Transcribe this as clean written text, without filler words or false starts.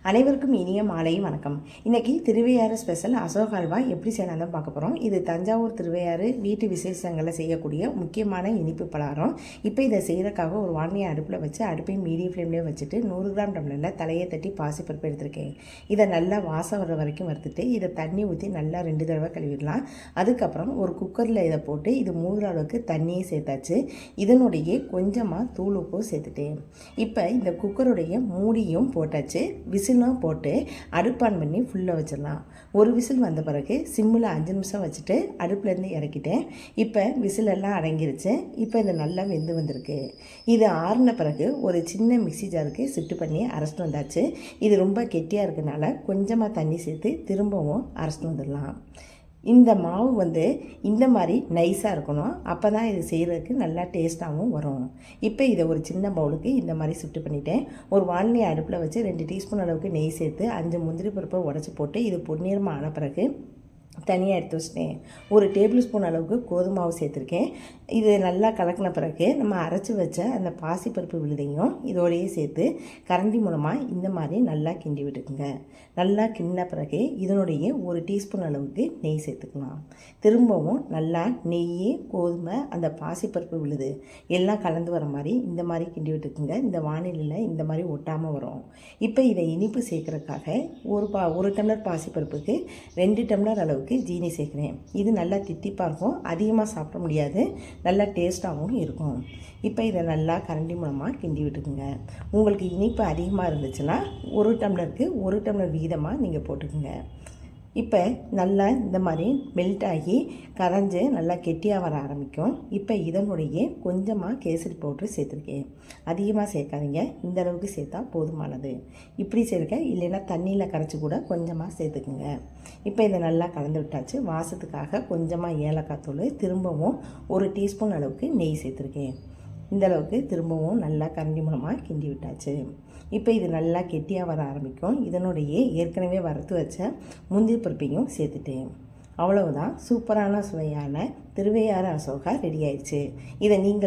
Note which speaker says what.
Speaker 1: அனைவருக்கும் இனிய மாலை வணக்கம். இன்றைக்கி திருவையாறு ஸ்பெஷல் அசோக அல்வா எப்படி செய்யலாம் தான் பார்க்க போகிறோம். இது தஞ்சாவூர் திருவையாறு வீட்டு விசேஷங்களில் செய்யக்கூடிய முக்கியமான இனிப்பு பலகாரம். இப்போ இதை செய்கிறதுக்காக ஒரு வானியை அடுப்பில் வச்சு அடுப்பையும் மீடியம் ஃப்ளேம்லேயே வச்சுட்டு 100 கிராம் டம்ளரில் தலையை தட்டி பாசிப்பருப்பு எடுத்திருக்கேன். இதை நல்லா வாசம் வர வரைக்கும் வறுத்துட்டு இதை தண்ணி ஊற்றி நல்லா 2 தடவை கழுவிடலாம். அதுக்கப்புறம் ஒரு குக்கரில் இதை போட்டு இது மூழ்கிற அளவுக்கு தண்ணியை சேர்த்தாச்சு. இதனுடைய கொஞ்சமாக தூள் உப்பு சேர்த்துட்டேன். இப்போ இந்த குக்கருடைய மூடியும் போட்டாச்சு. விசிலும் போட்டு அடுப்பான் பண்ணி ஃபுல்லாக வச்சிடலாம். ஒரு விசில் வந்த பிறகு சிம்மில் 5 நிமிஷம் வச்சுட்டு அடுப்புலேருந்து இறக்கிட்டேன். இப்போ விசிலெல்லாம் அடங்கிருச்சு. இப்போ இது நல்லா வெந்து வந்திருக்கு. இது ஆறின பிறகு ஒரு சின்ன மிக்ஸி ஜாருக்கு ஷிஃப்ட் பண்ணி அரைச்சிட்டு வந்தாச்சு. இது ரொம்ப கெட்டியாக இருக்கனால கொஞ்சமாக தண்ணி சேர்த்து திரும்பவும் அரைச்சிட்டு வந்துடலாம். இந்த மாவு இந்த மாதிரி நைஸாக இருக்கணும். அப்போ தான் இது செய்கிறதுக்கு நல்லா டேஸ்ட்டாகவும் வரும். இப்போ இதை ஒரு சின்ன பவுலுக்கு இந்த மாதிரி ஷிஃப்ட் பண்ணிவிட்டேன். ஒரு வானிலை அடுப்பில் வச்சு 2 டீஸ்பூன் அளவுக்கு நெய் சேர்த்து 5 முந்திரி பருப்பை உடச்சி போட்டு இது பொன்னிறமாக ஆன பிறகு தனியாக எடுத்து வச்சிட்டேன். ஒரு டேபிள் ஸ்பூன் அளவுக்கு கோதுமை மாவு சேர்த்துருக்கேன். இது நல்லா கலக்கின பிறகு நம்ம அரைச்சி வச்ச அந்த பாசிப்பருப்பு விழுதையும் இதோடையே சேர்த்து கரண்டி மூலமாக இந்த மாதிரி நல்லா கிண்டி விட்டுக்குங்க. நல்லா கிண்டின பிறகு இதனுடைய ஒரு டீஸ்பூன் அளவுக்கு நெய் சேர்த்துக்கலாம். திரும்பவும் நல்லா நெய், கோதுமை, அந்த பாசிப்பருப்பு விழுது எல்லாம் கலந்து வர மாதிரி இந்த மாதிரி கிண்டி விட்டுக்குங்க. இந்த வானிலையில் இந்த மாதிரி ஒட்டாமல் வரும். இப்போ இதை இனிப்பு சேர்க்குறதுக்காக ஒரு டம்ளர் பாசிப்பருப்புக்கு 2 டம்ளர் அளவுக்கு ஜீனி சேர்க்குறேன். இது நல்லா தித்திப்பாக இருக்கும். அதிகமாக சாப்பிட முடியாது. நல்லா டேஸ்ட்டாகவும் இருக்கும். இப்போ இதை நல்லா கரண்டி மூலமாக கிண்டி விட்டுக்குங்க. உங்களுக்கு இனிப்பு அதிகமாக இருந்துச்சுன்னா 1 டம்ளருக்கு 1 டம்ளர் விகிதமாக நீங்கள் போட்டுக்குங்க. இப்போ நல்லா இந்த மாதிரி மெல்ட் ஆகி கரைஞ்சி நல்லா கெட்டியாக வர ஆரம்பிக்கும். இப்போ இதனுடைய கொஞ்சமாக கேசரி பவுட்ரு சேர்த்துருக்கேன். அதிகமாக சேர்க்காதீங்க. இந்த அளவுக்கு சேர்த்தா போதுமானது. இப்படி சேர்க்க, இல்லைன்னா தண்ணியில் கரைச்சி கூட கொஞ்சமாக சேர்த்துக்குங்க. இப்போ இதை நல்லா கலந்து விட்டாச்சு. வாசத்துக்காக கொஞ்சமாக ஏலக்காய் தூள், திரும்பவும் 1 டீஸ்பூன் அளவுக்கு நெய் சேர்த்துருக்கேன். இந்த அளவுக்கு திரும்பவும் நல்லா கரண்டி மூலமாக கிண்டி விட்டாச்சு. இப்போ இது நல்லா கெட்டியாக வர ஆரம்பிக்கும். இதனுடைய ஏற்கனவே வறுத்து வச்ச முந்திரி பருப்பையும் சேர்த்துட்டேன். அவ்வளவுதான். சூப்பரான சுவையான திருவையாறு அசோகா ரெடி ஆயிடுச்சு. இதை நீங்கள்